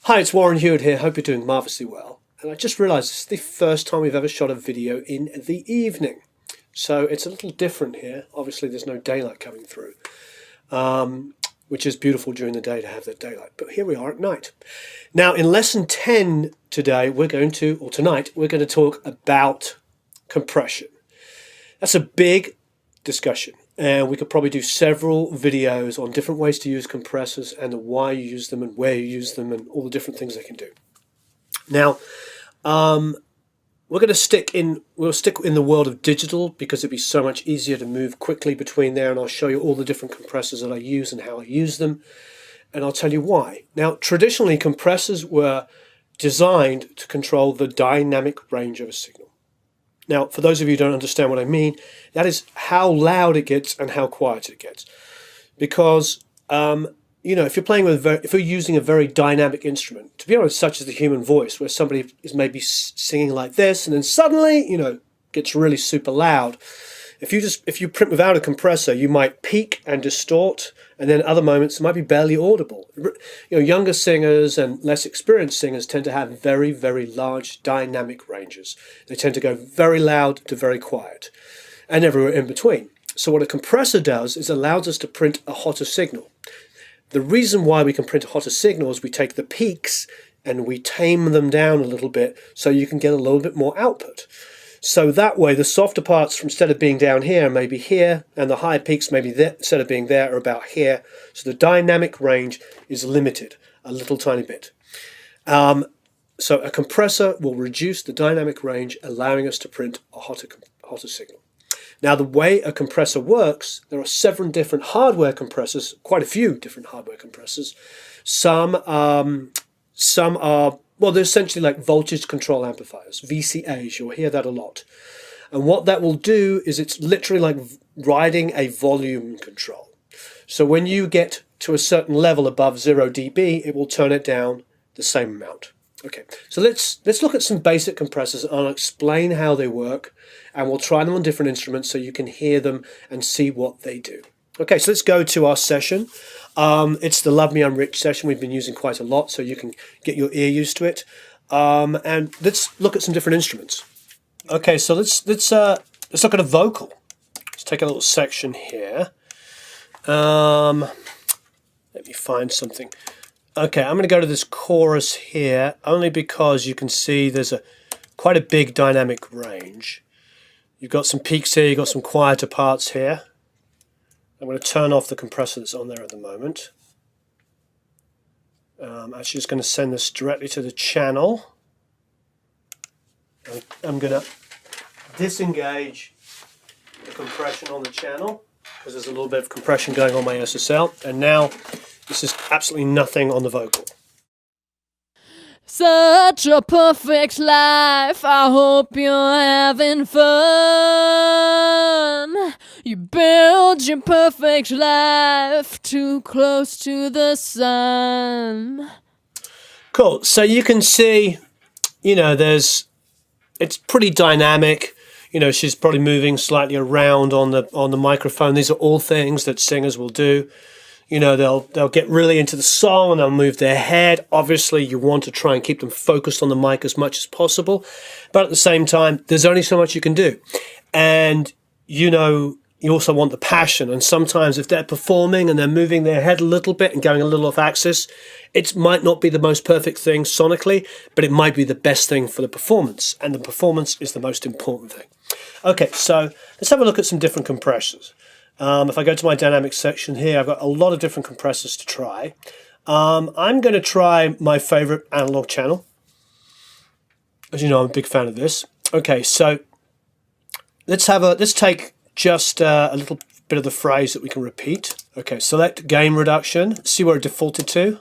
Hi, it's Warren Hewitt here. Hope you're doing marvellously well. And I just realised this is the first time we've ever shot a video in the evening. So it's a little different here. Obviously there's no daylight coming through, which is beautiful during the day to have that daylight. But here we are at night. Now in lesson 10 today, tonight, we're going to talk about compression. That's a big discussion. And we could probably do several videos on different ways to use compressors and why you use them and where you use them and all the different things they can do. Now, we'll stick in the world of digital because it'd be so much easier to move quickly between there, and I'll show you all the different compressors that I use and how I use them, and I'll tell you why. Now, traditionally, compressors were designed to control the dynamic range of a signal. Now, for those of you who don't understand what I mean, that is how loud it gets and how quiet it gets. Because, if you're playing with, if you're using a very dynamic instrument, to be honest, such as the human voice, where somebody is maybe singing like this, and then suddenly, gets really super loud. If you print without a compressor, you might peak and distort, and then other moments it might be barely audible. Younger singers and less experienced singers tend to have very, very large dynamic ranges. They tend to go very loud to very quiet, and everywhere in between. So what a compressor does is allows us to print a hotter signal. The reason why we can print a hotter signal is we take the peaks and we tame them down a little bit so you can get a little bit more output. So that way the softer parts, instead of being down here, may be here, and the higher peaks maybe there, instead of being there, are about here. So the dynamic range is limited a little tiny bit. So a compressor will reduce the dynamic range, allowing us to print a hotter signal. Now the way a compressor works, there are 7 different hardware compressors, quite a few different hardware compressors. Some are, well, they're essentially like voltage control amplifiers, VCAs. You'll hear that a lot. And what that will do is it's literally like riding a volume control. So when you get to a certain level above 0 dB, it will turn it down the same amount. Okay, so let's look at some basic compressors, and I'll explain how they work, and we'll try them on different instruments so you can hear them and see what they do. Okay, so let's go to our session. It's the Love Me I'm Rich session we've been using quite a lot, so you can get your ear used to it. And let's look at some different instruments. Okay, so let's look at a vocal. Let's take a little section here. Let me find something. Okay, I'm going to go to this chorus here, only because you can see there's quite a big dynamic range. You've got some peaks here, you've got some quieter parts here. I'm going to turn off the compressor that's on there at the moment. Actually just going to send this directly to the channel. I'm going to disengage the compression on the channel, because there's a little bit of compression going on my SSL, and now this is absolutely nothing on the vocal. Such a perfect life, I hope you're having fun. You build your perfect life too close to the sun. Cool, so you can see, it's pretty dynamic. She's probably moving slightly around on the microphone. These are all things that singers will do. They'll get really into the song and they'll move their head. Obviously, you want to try and keep them focused on the mic as much as possible. But at the same time, there's only so much you can do. And, you also want the passion. And sometimes if they're performing and they're moving their head a little bit and going a little off axis, it might not be the most perfect thing sonically, but it might be the best thing for the performance. And the performance is the most important thing. Okay, so let's have a look at some different compressors. If I go to my dynamics section here, I've got a lot of different compressors to try. I'm going to try my favorite analog channel. As you know, I'm a big fan of this. Okay, so let's take just a little bit of the phrase that we can repeat. Okay, select gain reduction. See where it defaulted to.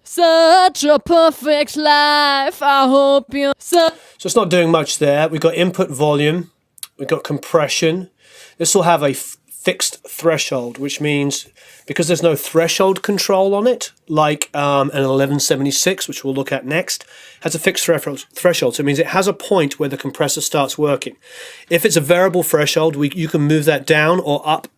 Such a perfect life, I hope you... So it's not doing much there. We've got input volume. We've got compression. This will have a fixed threshold, which means because there's no threshold control on it, like an 1176, which we'll look at next, has a fixed threshold. So it means it has a point where the compressor starts working. If it's a variable threshold, you can move that down or up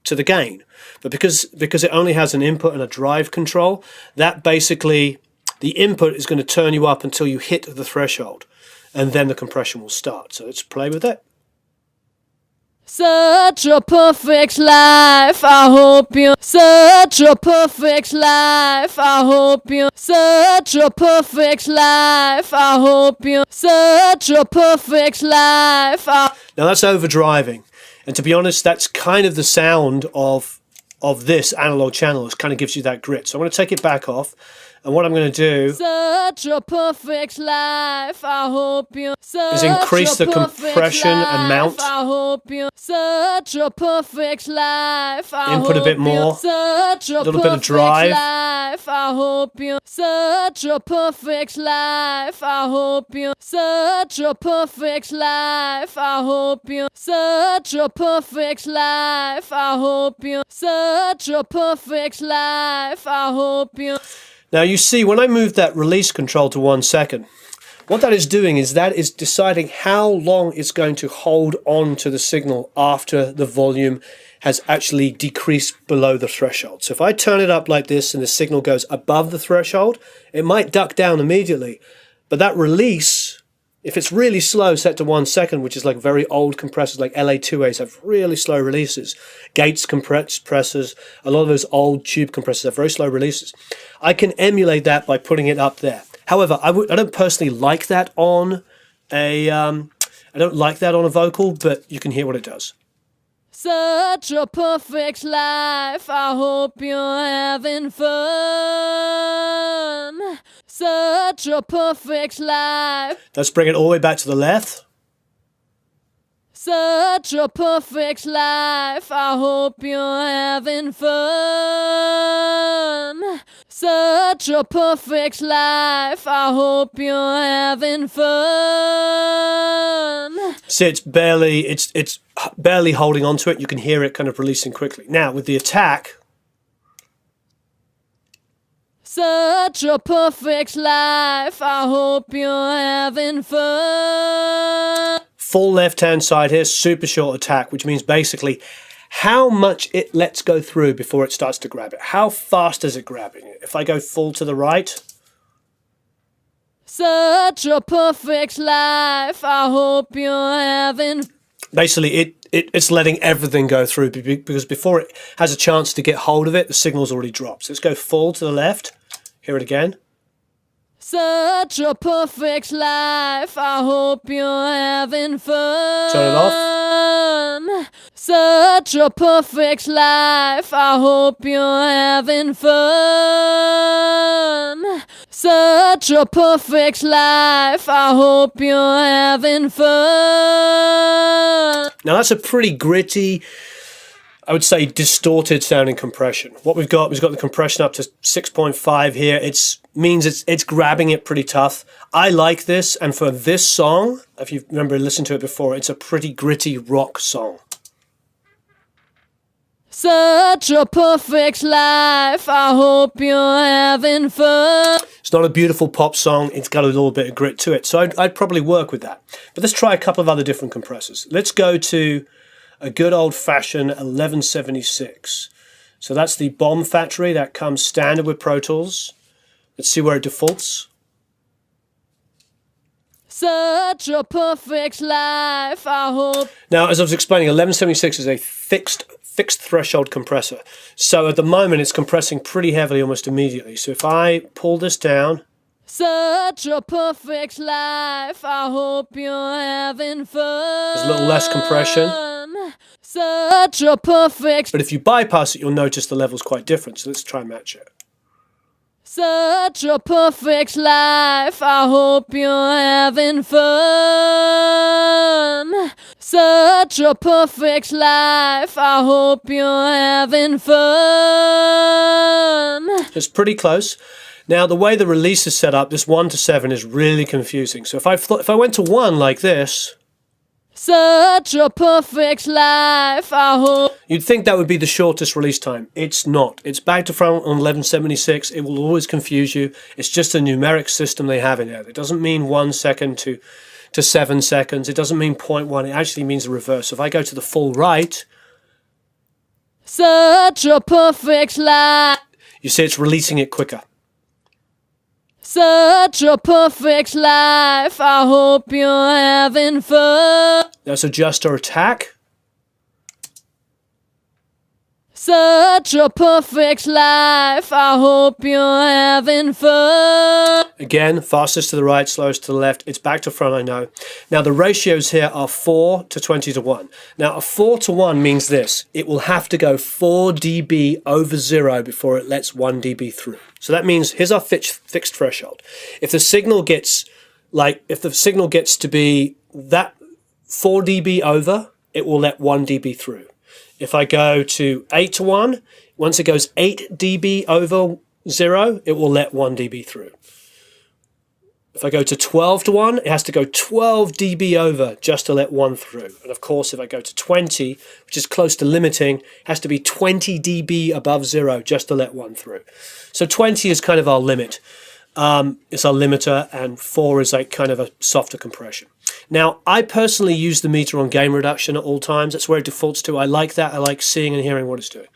to the gain. But because it only has an input and a drive control, that basically, the input is going to turn you up until you hit the threshold, and then the compression will start. So let's play with it. Such a perfect life, I hope you. Such a perfect life, I hope you. Such a perfect life, I hope you. Such a perfect life. Now that's overdriving, and to be honest, that's kind of the sound of this analog channel. It kind of gives you that grit. So I'm going to take it back off. And what I'm going to do Such a perfect life, I hope you. is increase the compression amount. I hope you. Such a perfect life, I Input a bit more. Such a little bit of drive. life, I hope you. Such a perfect life, I hope you. Such a perfect life, I hope you. Such a perfect life, I hope you. Such a perfect life, I hope you. Now you see, when I move that release control to 1 second, what that is doing is that is deciding how long it's going to hold on to the signal after the volume has actually decreased below the threshold. So if I turn it up like this and the signal goes above the threshold, it might duck down immediately. But that release, if it's really slow, set to 1 second, which is like very old compressors like LA2As have really slow releases. Gates compressors, a lot of those old tube compressors have very slow releases. I can emulate that by putting it up there. However, I don't personally like that on a vocal, but you can hear what it does. Such a perfect life, I hope you're having fun. Such a perfect life. Let's bring it all the way back to the left. Such a perfect life, I hope you're having fun. Such a perfect life, I hope you're having fun. See, it's barely holding on to it. You can hear it kind of releasing quickly. Now, with the attack, such a perfect life, I hope you're having fun. Full left-hand side here, super short attack, which means basically how much it lets go through before it starts to grab it. How fast is it grabbing it? If I go full to the right, such a perfect life, I hope you're having. Basically, it's letting everything go through because before it has a chance to get hold of it, the signal's already dropped. So let's go full to the left. Hear it again. Such a perfect life, I hope you're having fun. Turn it off. Such a perfect life, I hope you're having fun. Such a perfect life, I hope you're having fun. Now that's a pretty gritty, I would say distorted sounding compression. What we've got the compression up to 6.5 here. It means it's grabbing it pretty tough. I like this, and for this song, if you remember listening to it before, it's a pretty gritty rock song. Such a perfect life, I hope you're having fun. It's not a beautiful pop song, it's got a little bit of grit to it, so I'd probably work with that. But let's try a couple of other different compressors. Let's go to a good old-fashioned 1176. So that's the Bomb Factory, that comes standard with Pro Tools. Let's see where it defaults. Such a perfect life, I hope. Now, as I was explaining, 1176 is a fixed threshold compressor. So at the moment, it's compressing pretty heavily almost immediately. So if I pull this down, such a perfect life, I hope you're having fun. There's a little less compression. Such a perfect. But if you bypass it, you'll notice the level's quite different. So let's try and match it. Such a perfect life, I hope you're having fun. Such a perfect life, I hope you're having fun. It's pretty close. Now, the way the release is set up, this 1 to 7 is really confusing. So if I went to 1 like this, such a perfect life, I hope. You'd think that would be the shortest release time. It's not. It's back to front on 1176. It will always confuse you. It's just a numeric system they have in there. It doesn't mean 1 second to 7 seconds. It doesn't mean 0.1. It actually means the reverse. So if I go to the full right, Such a perfect life. You see it's releasing it quicker. Such a perfect life. I hope you're having fun. That's adjust or attack. Such a perfect life. I hope you're having fun. Again, fastest to the right, slowest to the left. It's back to front, I know. Now, the ratios here are 4 to 20 to 1. Now, a 4 to 1 means this. It will have to go 4 dB over 0 before it lets 1 dB through. So that means, here's our fixed threshold. If the signal gets, to be that 4 dB over, it will let 1 dB through. If I go to 8 to 1, once it goes 8 dB over 0, it will let 1 dB through. If I go to 12 to 1, it has to go 12 dB over just to let 1 through. And of course, if I go to 20, which is close to limiting, it has to be 20 dB above 0 just to let 1 through. So 20 is kind of our limit. It's our limiter, and 4 is like kind of a softer compression. Now, I personally use the meter on gain reduction at all times. That's where it defaults to. I like that. I like seeing and hearing what it's doing.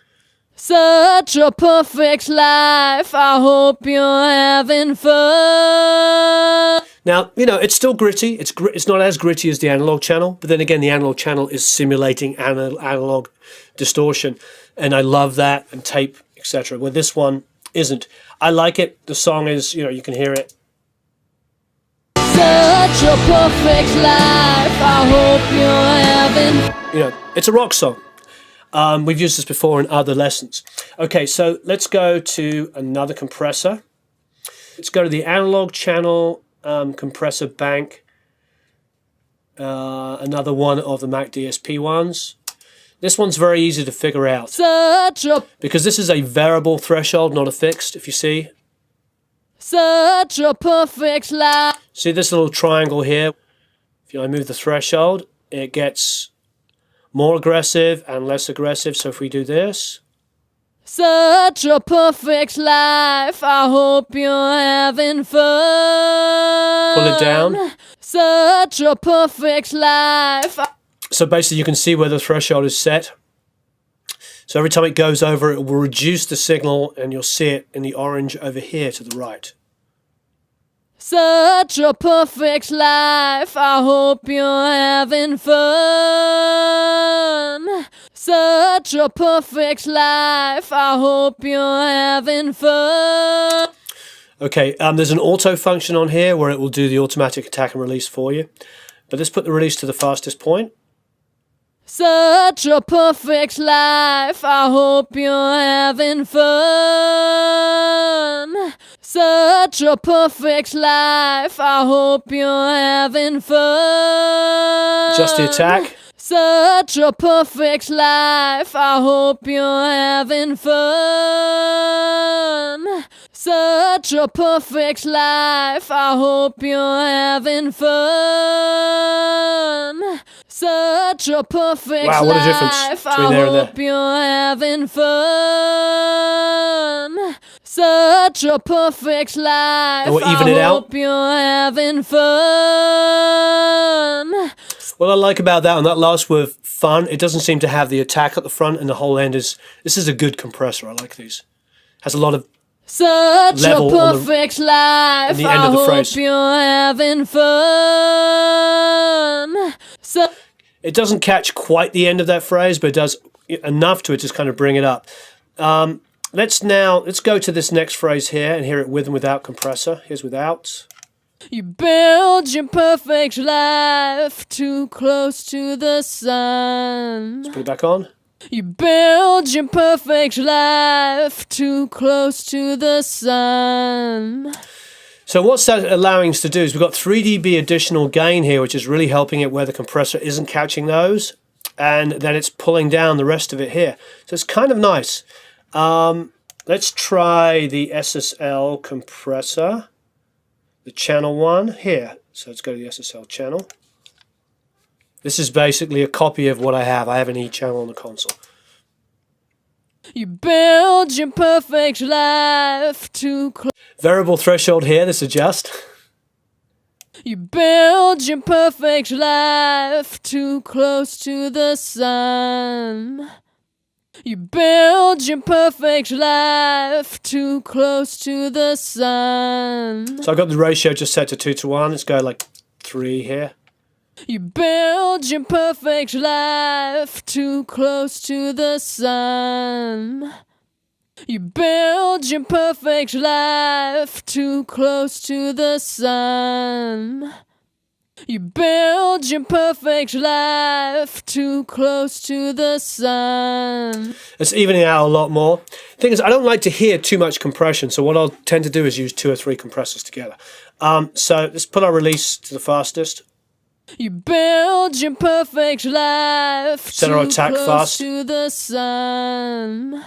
Such a perfect life. I hope you're having fun. Now, you know, it's still gritty. It's not as gritty as the analog channel, but then again, the analog channel is simulating analog distortion, and I love that, and tape, etc. Where this one isn't. I like it. The song is, you know, you can hear it. Such a perfect life. I hope you're having. You know, it's a rock song. We've used this before in other lessons. Okay, so let's go to another compressor. Let's go to the analog channel compressor bank. Another one of the Mac DSP ones. This one's very easy to figure out because this is a variable threshold, not a fixed, if you see. Such a perfect life. See this little triangle here? If I move the threshold, it gets more aggressive and less aggressive. So if we do this. Such a perfect life. I hope you're having fun. Pull it down. Such a perfect life. So basically you can see where the threshold is set. So every time it goes over, it will reduce the signal, and you'll see it in the orange over here to the right. Such a perfect life. I hope you're having fun. Such a perfect life. I hope you're having fun. Okay, there's an auto function on here where it will do the automatic attack and release for you. But let's put the release to the fastest point. Such a perfect life. I hope you're having fun. Such a perfect life. I hope you're having fun. Just the attack. Such a perfect life. I hope you're having fun. Such a perfect life. I hope you're having fun. Such a perfect wow, what a difference life. between there and there. I hope you're having fun. Such a perfect life. And we'll even it I out. hope you're having fun. What I like about that, and that last word, fun, it doesn't seem to have the attack at the front, and the whole end is, this is a good compressor. I like these. Has a lot of Such level a perfect life. in the end of the I phrase. hope you're having fun. It doesn't catch quite the end of that phrase, but it does enough to it, just kind of bring it up. Let's go to this next phrase here and hear it with and without compressor. Here's without. You build your perfect life too close to the sun. Let's put it back on. You build your perfect life too close to the sun. So what's that allowing us to do is we've got 3 dB additional gain here, which is really helping it where the compressor isn't catching those, and then it's pulling down the rest of it here. So it's kind of nice. Let's try the SSL compressor, the channel one here. So let's go to the SSL channel. This is basically a copy of what I have. I have an E channel on the console. You build your perfect life too close. Variable threshold here, this adjust. You build your perfect life too close to the sun. You build your perfect life too close to the sun. So I've got the ratio just set to 2:1. Let's go like 3 here. You build your perfect life too close to the sun. You build your perfect life too close to the sun. You build your perfect life too close to the sun. It's evening out a lot more. Thing is, I don't like to hear too much compression, so what I'll tend to do is use 2 or 3 compressors together. So let's put our release to the fastest. You build your perfect life Set our too attack close fast. to the sun.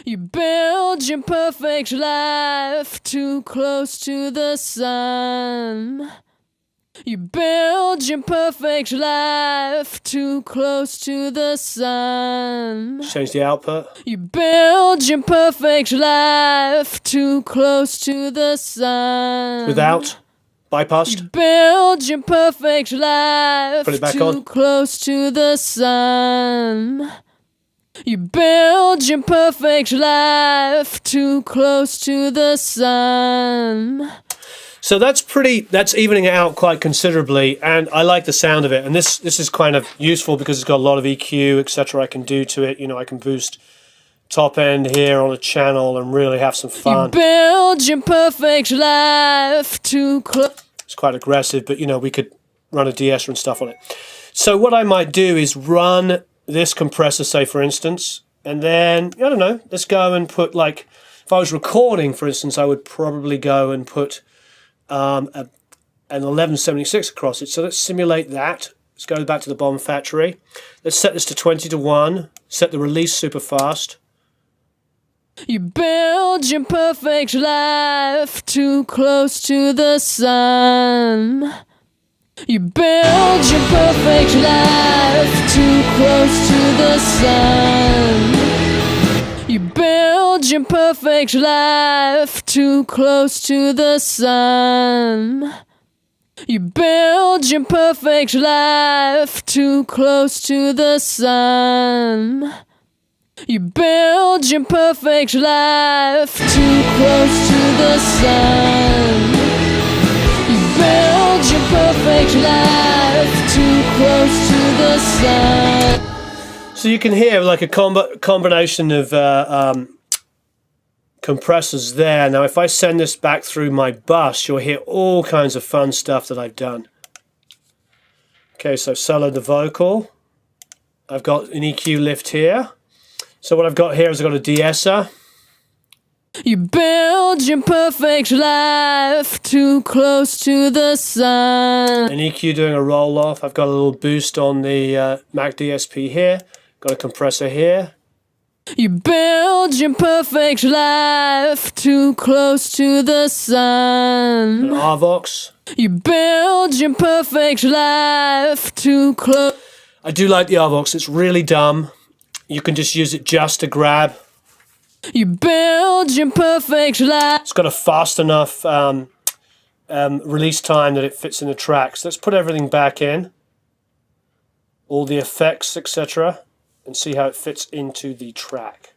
You build your perfect life too close to the sun. You build your perfect life too close to the sun. Change the output. You build your perfect life too close to the sun. Without. Bypassed. You build your perfect life Put it back too on. close to the sun. You build your perfect life too close to the sun. So that's evening it out quite considerably, and I like the sound of it. And this is kind of useful because it's got a lot of EQ, etc. I can do to it. You know, I can boost top end here on a channel and really have some You fun. build your perfect life too close. It's quite aggressive, but you know, we could run a de-esser and stuff on it. So what I might do is run this compressor, say for instance, and then, I don't know, let's go and put like, if I was recording, for instance, I would probably go and put an 1176 across it. So let's simulate that. Let's go back to the Bomb Factory. Let's set this to 20:1. Set the release super fast. You build your perfect life too close to the sun. You build your perfect life too close to the sun. You build your perfect life too close to the sun. You build your perfect life too close to the sun. You build your perfect life too close to the sun. You build your perfect life too close to the sun. So you can hear like a combination of compressors there. Now if I send this back through my bus, you'll hear all kinds of fun stuff that I've done. Okay, so solo the vocal. I've got an EQ lift here. So what I've got here is I've got a de-esser. You build your perfect life too close to the sun. An EQ doing a roll off. I've got a little boost on the Mac DSP here. Got a compressor here. You build your perfect life too close to the sun. An Arvox. You build your perfect life too close. I do like the Arvox. It's really dumb. You can just use it just to grab. You build your perfect life. It's got a fast enough release time that it fits in the track. So let's put everything back in. All the effects, etc. And see how it fits into the track.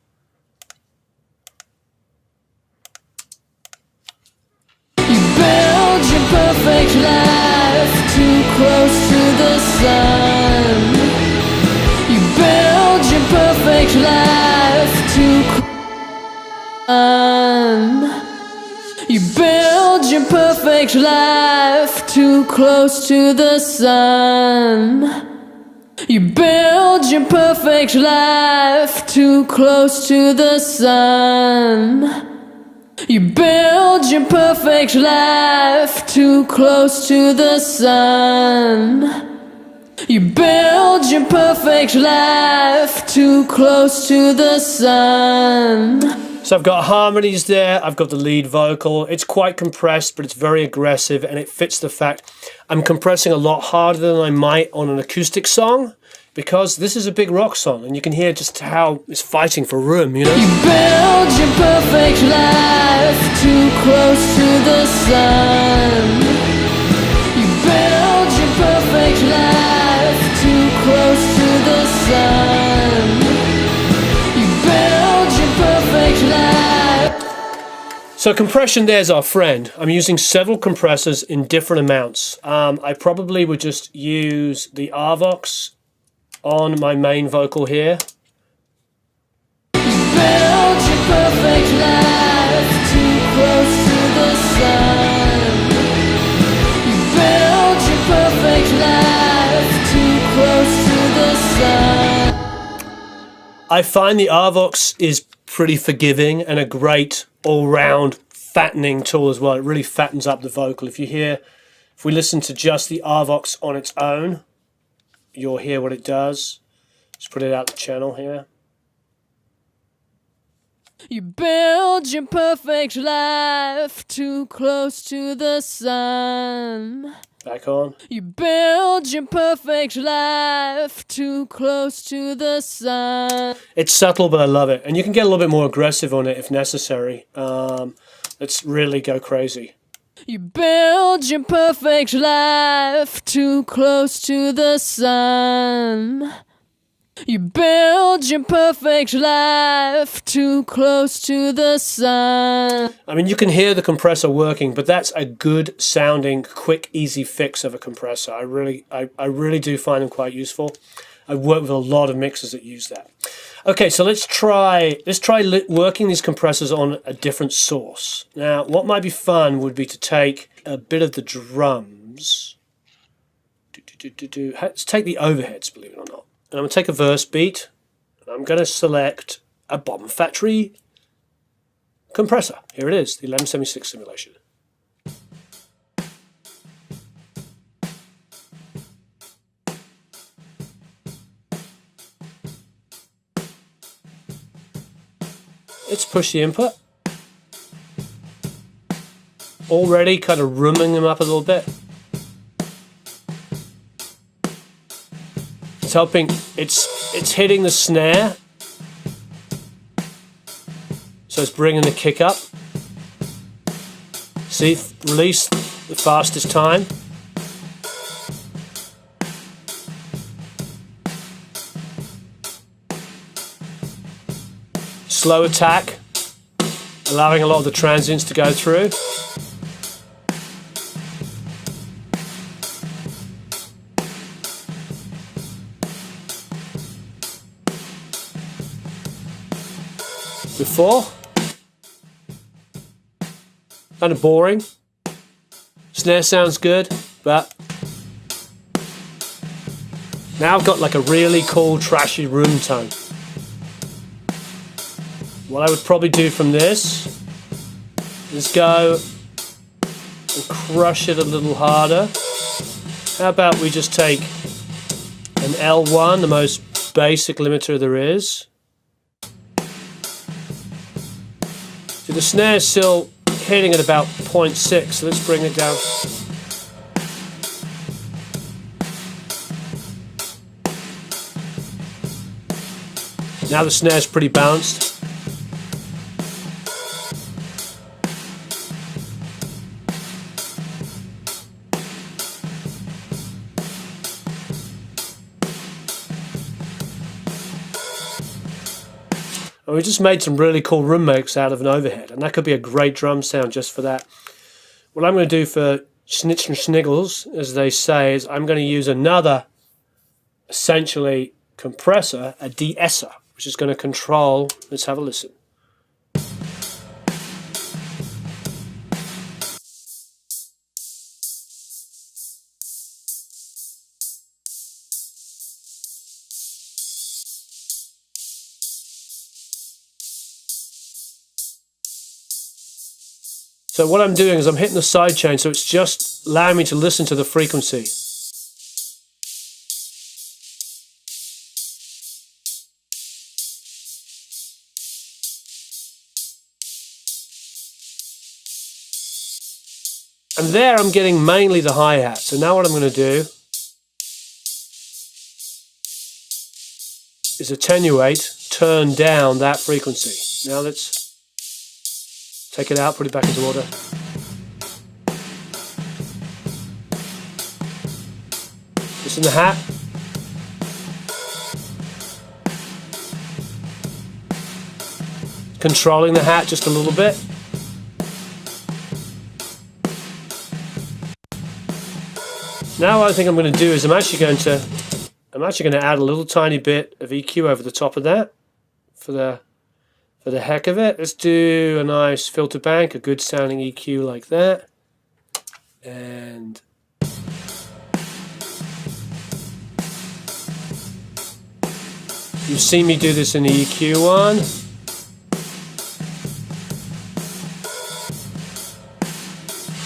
You build your perfect life too close to the sun. You build your perfect life too close. You build your perfect life too close to the sun. You build your perfect life too close to the sun. You build your perfect life too close to the sun. You build your perfect life too close to the sun. So I've got harmonies there, I've got the lead vocal. It's quite compressed, but it's very aggressive, and it fits the fact I'm compressing a lot harder than I might on an acoustic song, because this is a big rock song, and you can hear just how it's fighting for room, you know? You build your perfect life too close to the sun. You build your perfect life too close to the sun. So compression there's our friend. I'm using several compressors in different amounts. I probably would just use the Arvox on my main vocal here. Build your perfect life too close to the sun. Build your perfect life too close to the sun. I find the Arvox is pretty forgiving and a great all-round fattening tool as well. It really fattens up the vocal. If we listen to just the Arvox on its own, you'll hear what it does. Just put it out the channel here. You build your perfect life too close to the sun. Back on. You build your perfect life too close to the sun. It's subtle, but I love it. And you can get a little bit more aggressive on it if necessary. Let's really go crazy. You build your perfect life too close to the sun. You build your perfect life too close to the sun. I mean, you can hear the compressor working, but that's a good sounding, quick, easy fix of a compressor. I really do find them quite useful. I've worked with a lot of mixers that use that. Okay, so let's try working these compressors on a different source. Now, what might be fun would be to take a bit of the drums. Let's take the overheads, believe it or not. And I'm going to take a verse beat, and I'm going to select a Bomb Factory compressor. Here it is, the 1176 simulation. Let's push the input. Already kind of rooming them up a little bit. It's helping, it's hitting the snare, so it's bringing the kick up. See, release the fastest time. Slow attack, allowing a lot of the transients to go through. Before, kind of boring. Snare sounds good, but now I've got like a really cool trashy room tone. What I would probably do from this is go and crush it a little harder. How about we just take an L1, the most basic limiter there is. So the snare is still hitting at about 0.6, so let's bring it down. Now the snare's pretty balanced. And we just made some really cool room makes out of an overhead, and that could be a great drum sound just for that. What I'm going to do for Schnitz and Schniggles, as they say, is I'm going to use another, essentially, compressor, a de-esser, which is going to control, let's have a listen. So what I'm doing is I'm hitting the sidechain, so it's just allowing me to listen to the frequency. And there I'm getting mainly the hi-hat. So now what I'm going to do is attenuate, turn down that frequency. Now let's take it out, put it back into order. Listen to the hat. Controlling the hat just a little bit. Now what I think I'm going to do is I'm actually going to add a little tiny bit of EQ over the top of that for the heck of it. Let's do a nice filter bank, a good sounding EQ like that. And you've seen me do this in the EQ one.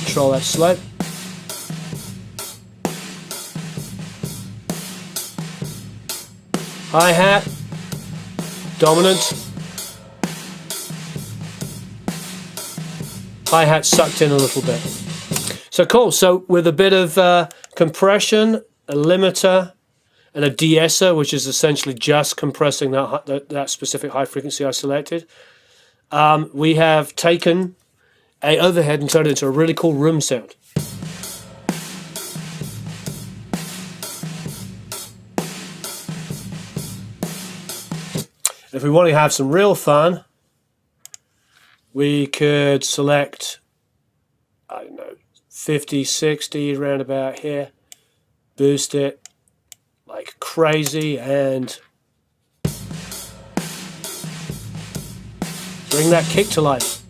Control that slope. Hi-hat, dominant. Hi-hat sucked in a little bit. So cool. So with a bit of compression, a limiter, and a de-esser, which is essentially just compressing that specific high frequency I selected, we have taken a overhead and turned it into a really cool room sound. If we want to have some real fun, we could select, I don't know, 50, 60, around about here, boost it like crazy, and bring that kick to life.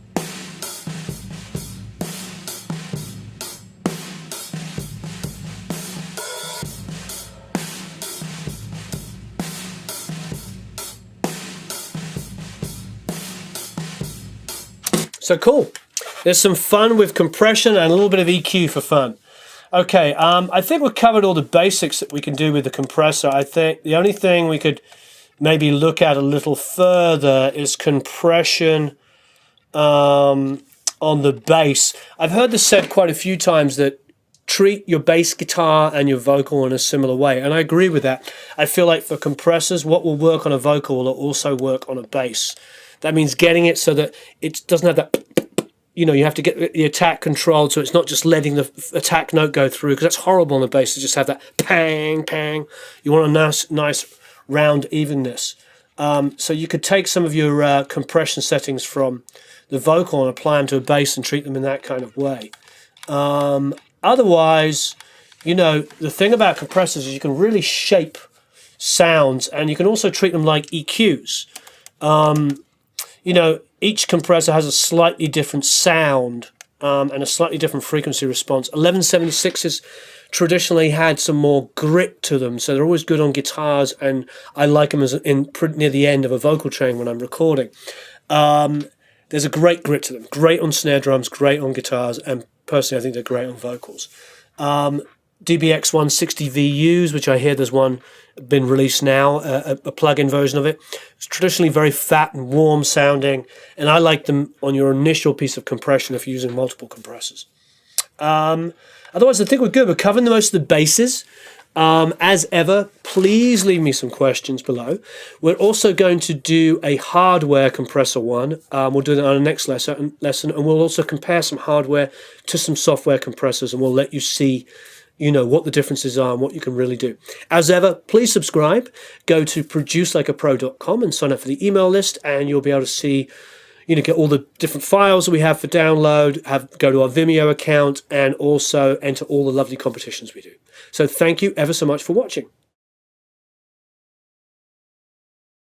So cool. There's some fun with compression and a little bit of EQ for fun. Okay, I think we've covered all the basics that we can do with the compressor. I think the only thing we could maybe look at a little further is compression on the bass. I've heard this said quite a few times, that treat your bass guitar and your vocal in a similar way, and I agree with that. I feel like for compressors, what will work on a vocal will also work on a bass. That means getting it so that it doesn't have that, you have to get the attack controlled so it's not just letting the attack note go through, because that's horrible on the bass to just have that pang, pang. You want a nice round evenness. So you could take some of your compression settings from the vocal and apply them to a bass and treat them in that kind of way. Otherwise, the thing about compressors is you can really shape sounds, and you can also treat them like EQs. Each compressor has a slightly different sound and a slightly different frequency response. 1176s traditionally had some more grit to them, so they're always good on guitars, and I like them near the end of a vocal train when I'm recording. There's a great grit to them. Great on snare drums, great on guitars, and personally I think they're great on vocals. DBX 160 VUs, which I hear there's one been released now, a plug-in version of it. It's traditionally very fat and warm sounding, and I like them on your initial piece of compression if you're using multiple compressors. Otherwise, I think we're good. We're covering the most of the bases. As ever, please leave me some questions below. We're also going to do a hardware compressor one. We'll do that on the next lesson, and we'll also compare some hardware to some software compressors, and we'll let you see what the differences are and what you can really do. As ever, please subscribe. Go to producelikeapro.com and sign up for the email list, and you'll be able to see, get all the different files that we have for download, go to our Vimeo account, and also enter all the lovely competitions we do. So thank you ever so much for watching.